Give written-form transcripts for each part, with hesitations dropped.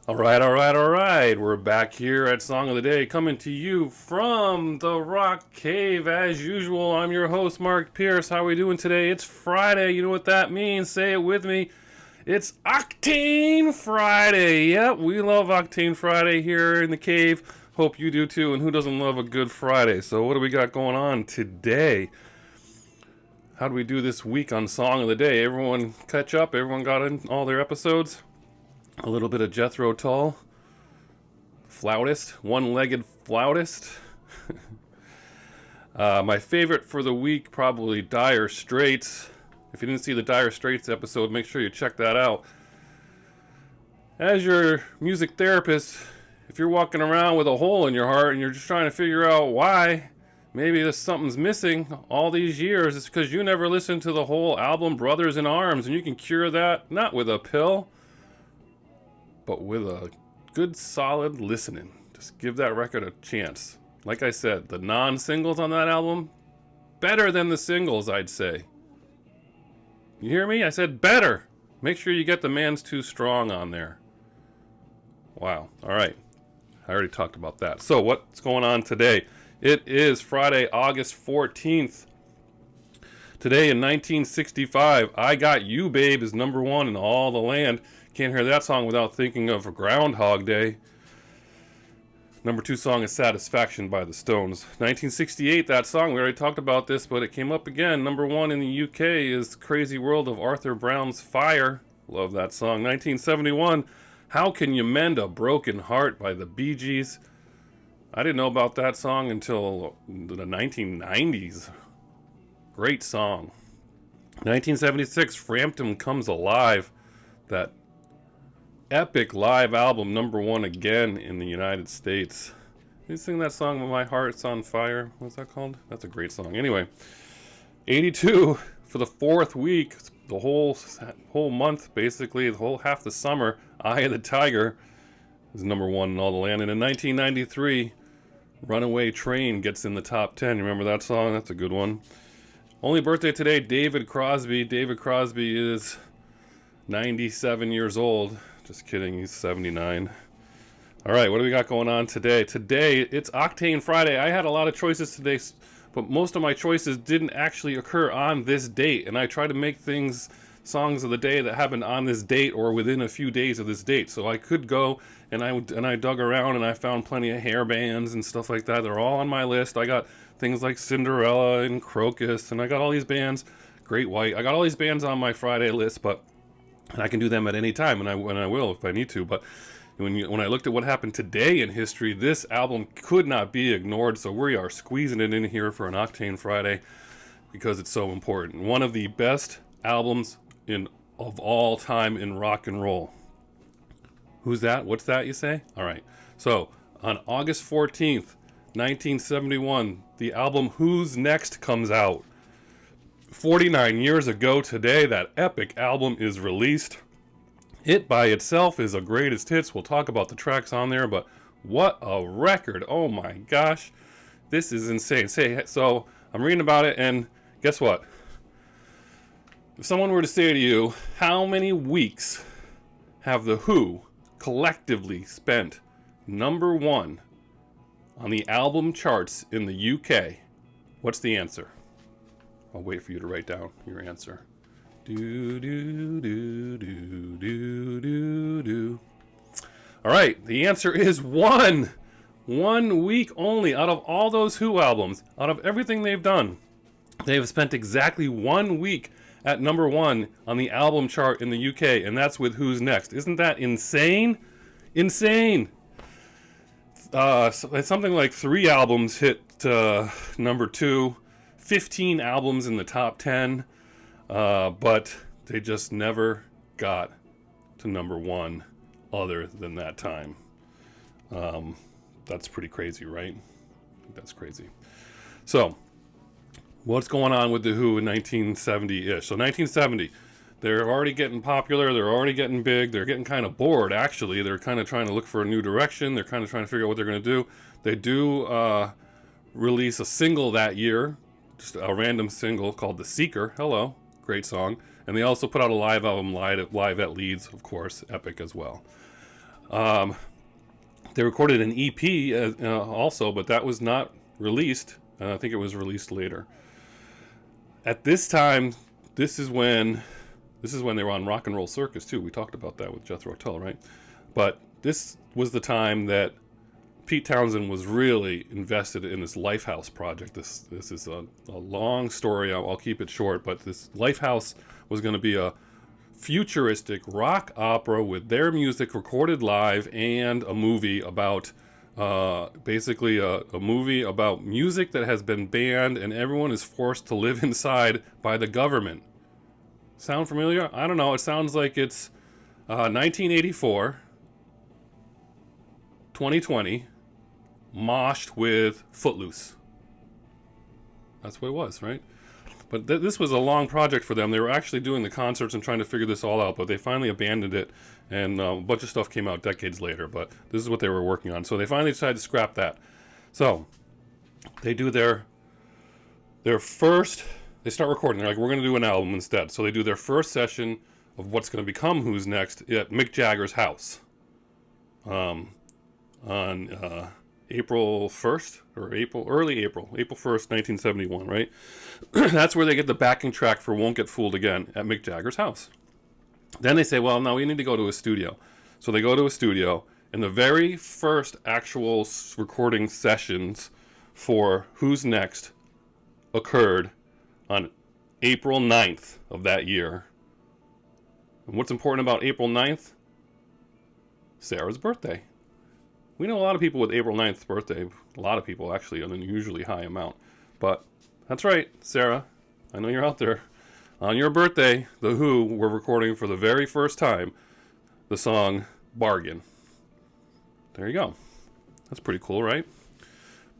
All right. We're back here at Song of the Day, coming to you from the Rock Cave as usual. I'm your host, Mark Pierce. How are we doing today? It's Friday. You know what that means? Say it with me. It's Octane Friday. Yep, we love Octane Friday here in the cave. Hope you do too. And who doesn't love a good Friday? So what do we got going on today? How do we do this week on Song of the Day? Everyone catch up? Everyone got in all their episodes? A little bit of Jethro Tull, flautist, one-legged flautist. My favorite for the week, probably Dire Straits. If you didn't see the Dire Straits episode, make sure you check that out. As your music therapist, if you're walking around with a hole in your heart and you're just trying to figure out why, maybe there's something's missing all these years, it's because you never listened to the whole album Brothers in Arms, and you can cure that not with a pill, but with a good solid listening. Just give that record a chance. Like I said, the non-singles on that album, better than the singles, I'd say. You hear me? I said better. Make sure you get the Man's Too Strong on there. Wow. All right. I already talked about that. So what's going on today? It is Friday, August 14th. Today in 1965, I Got You, Babe is number one in all the land. Can't hear that song without thinking of Groundhog Day. Number two song is Satisfaction by the Stones. 1968, that song, we already talked about this, but it came up again. Number one in the UK is Crazy World of Arthur Brown's Fire. Love that song. 1971, How Can You Mend a Broken Heart by the Bee Gees. I didn't know about that song until the 1990s. Great song. 1976, Frampton Comes Alive. That epic live album, number one again in the United States. You sing that song, My Heart's on Fire? What's that called? That's a great song. Anyway, 82 for the fourth week, the whole month, basically, the whole half the summer, Eye of the Tiger is number one in all the land. And in 1993, Runaway Train gets in the top 10. You remember that song? That's a good one. Only birthday today, David Crosby. David Crosby is 97 years old. Just kidding, he's 79. All right, what do we got going on today? Today, it's Octane Friday. I had a lot of choices today, but most of my choices didn't actually occur on this date. And I try to make songs of the day that happened on this date or within a few days of this date. So I could go and I dug around and I found plenty of hair bands and stuff like that. They're all on my list. I got things like Cinderella and Crocus, and I got all these bands, Great White. I got all these bands on my Friday list, and I can do them at any time, and I will if I need to. But when I looked at what happened today in history, this album could not be ignored. So we are squeezing it in here for an Octane Friday because it's so important. One of the best albums of all time in rock and roll. Who's that? What's that, you say? All right. So on August 14th, 1971, the album Who's Next comes out. 49 years ago today, that epic album is released. It by itself is a greatest hits. We'll talk about the tracks on there, but what a record. Oh my gosh. This is insane. So I'm reading about it, and guess what? If someone were to say to you, how many weeks have The Who collectively spent number one on the album charts in the UK? What's the answer? I'll wait for you to write down your answer. Do, do, do, do, do, do, do. All right, the answer is one. 1 week only out of all those Who albums, out of everything they've done. They have spent exactly 1 week at number one on the album chart in the UK, and that's with Who's Next. Isn't that insane? Insane. Something like 3 albums hit number two. 15 albums in the top 10, but they just never got to number one other than that time. That's pretty crazy, right? That's crazy. So, what's going on with The Who in 1970-ish? So 1970, they're already getting popular, they're already getting big, they're getting kind of bored, actually. They're kind of trying to look for a new direction, they're kind of trying to figure out what they're going to do. They do release a single that year, just a random single called The Seeker. Hello, great song. And they also put out a live album, Live at Leeds, of course, epic as well. They recorded an EP also, but that was not released. I think it was released later. At this time, this is when they were on Rock and Roll Circus too. We talked about that with Jethro Tull, right? But this was the time that Pete Townsend was really invested in this Lifehouse project. This is a long story. I'll keep it short, but this Lifehouse was going to be a futuristic rock opera with their music recorded live and a movie about basically a movie about music that has been banned and everyone is forced to live inside by the government. Sound familiar? I don't know. It sounds like it's 1984, 2020, moshed with Footloose. That's what it was, right? But this was a long project for them. They were actually doing the concerts and trying to figure this all out, but they finally abandoned it, and a bunch of stuff came out decades later, but this is what they were working on. So they finally decided to scrap that. So they do their first, they start recording. They're like, we're going to do an album instead. So they do their first session of what's going to become Who's Next at Mick Jagger's house on April 1st, or early April 1st, 1971, right? That's where they get the backing track for Won't Get Fooled Again at Mick Jagger's house. Then they say, well, no, we need to go to a studio. So they go to a studio, and the very first actual recording sessions for Who's Next occurred on April 9th of that year. And what's important about April 9th? Sarah's birthday. We know a lot of people with April 9th birthday. A lot of people, actually, an unusually high amount. But that's right, Sarah. I know you're out there. On your birthday, The Who were recording for the very first time the song Bargain. There you go. That's pretty cool, right?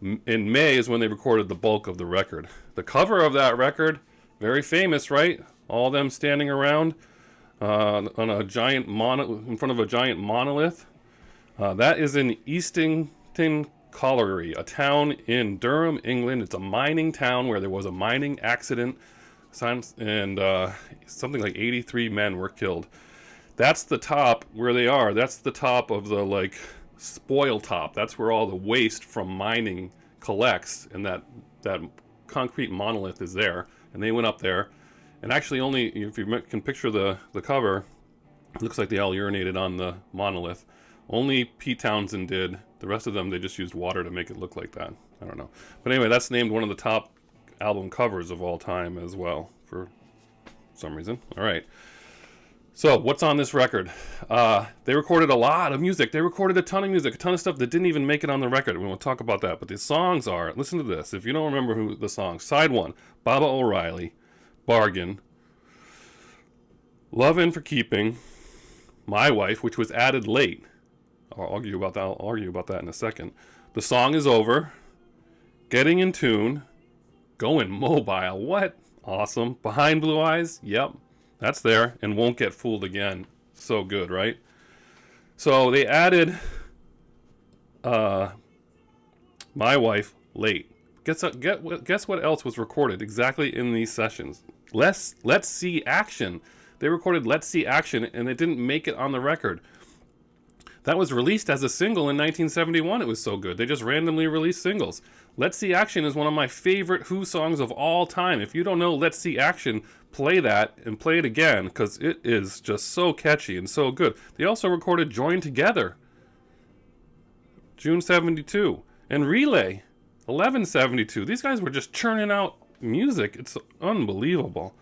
In May is when they recorded the bulk of the record. The cover of that record, very famous, right? All them standing around on a giant in front of a giant monolith. That is in Eastington Colliery, a town in Durham, England. It's a mining town where there was a mining accident, and something like 83 men were killed. That's the top where they are. That's the top of the spoil top. That's where all the waste from mining collects, and that concrete monolith is there. And they went up there, and actually only, if you can picture the cover, it looks like they all urinated on the monolith. Only Pete Townsend did. The rest of them, they just used water to make it look like that. I don't know. But anyway, that's named one of the top album covers of all time as well, for some reason. All right. So, what's on this record? They recorded a lot of music. They recorded a ton of music, a ton of stuff that didn't even make it on the record. We won't talk about that. But the songs are, listen to this. If you don't remember who the songs, side one, Baba O'Reilly, Bargain, Lovin' for Keeping, My Wife, which was added late. I'll argue about that in a second. The Song Is Over, Getting in Tune, Going Mobile. What? Awesome. Behind Blue Eyes. Yep. That's there. And Won't Get Fooled Again. So good, right? So they added My Wife late. Guess what else was recorded exactly in these sessions? Let's See Action. They recorded Let's See Action, and it didn't make it on the record. That was released as a single in 1971. It was so good. They just randomly released singles. Let's See Action is one of my favorite Who songs of all time. If you don't know Let's See Action, play that and play it again, because it is just so catchy and so good. They also recorded Join Together, June 72, and Relay, 11/72. These guys were just churning out music. It's unbelievable.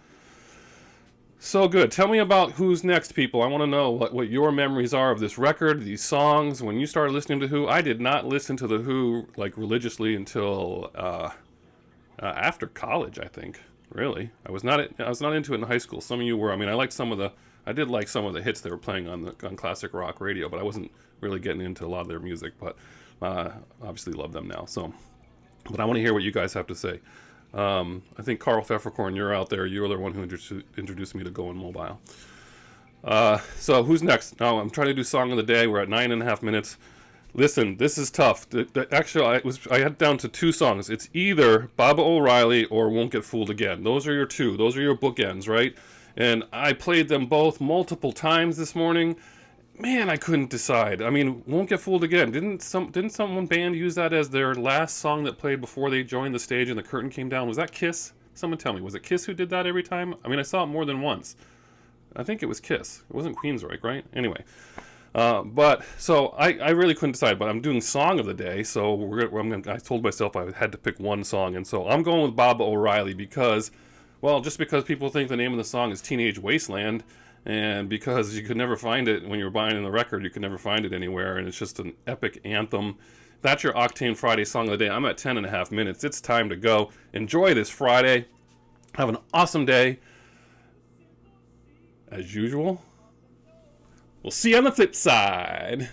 So good. Tell me about Who's Next, people. I want to know what your memories are of this record, these songs. When you started listening to Who, I did not listen to the Who religiously until after college, I think. Really, I was not into it in high school. Some of you were. I mean, I did like some of the hits they were playing on classic rock radio, but I wasn't really getting into a lot of their music. But obviously love them now. So, but I want to hear what you guys have to say. I think Carl Pfefferkorn, you're out there. You're the one who introduced me to Going Mobile. So who's next? Now I'm trying to do Song of the Day. We're at 9.5 minutes. Listen, this is tough. Actually, I had down to two songs. It's either Baba O'Reilly or Won't Get Fooled Again. Those are your two. Those are your bookends, right? And I played them both multiple times this morning. man, I couldn't decide. I mean, Won't Get Fooled Again. Didn't someone band use that as their last song that played before they joined the stage and the curtain came down? Was that Kiss? Someone tell me. Was it Kiss who did that every time? I mean, I saw it more than once. I think it was Kiss. It wasn't Queensryche, right? Anyway. But so I really couldn't decide. But I'm doing song of the day, so I told myself I had to pick one song, and so I'm going with Baba O'Reilly because, well, just because people think the name of the song is Teenage Wasteland, and because you could never find it when you were buying the record, you could never find it anywhere, and it's just an epic anthem. That's your Octane Friday song of the day. I'm at 10.5 minutes. It's time to go. Enjoy this Friday. Have an awesome day. As usual. We'll see you on the flip side.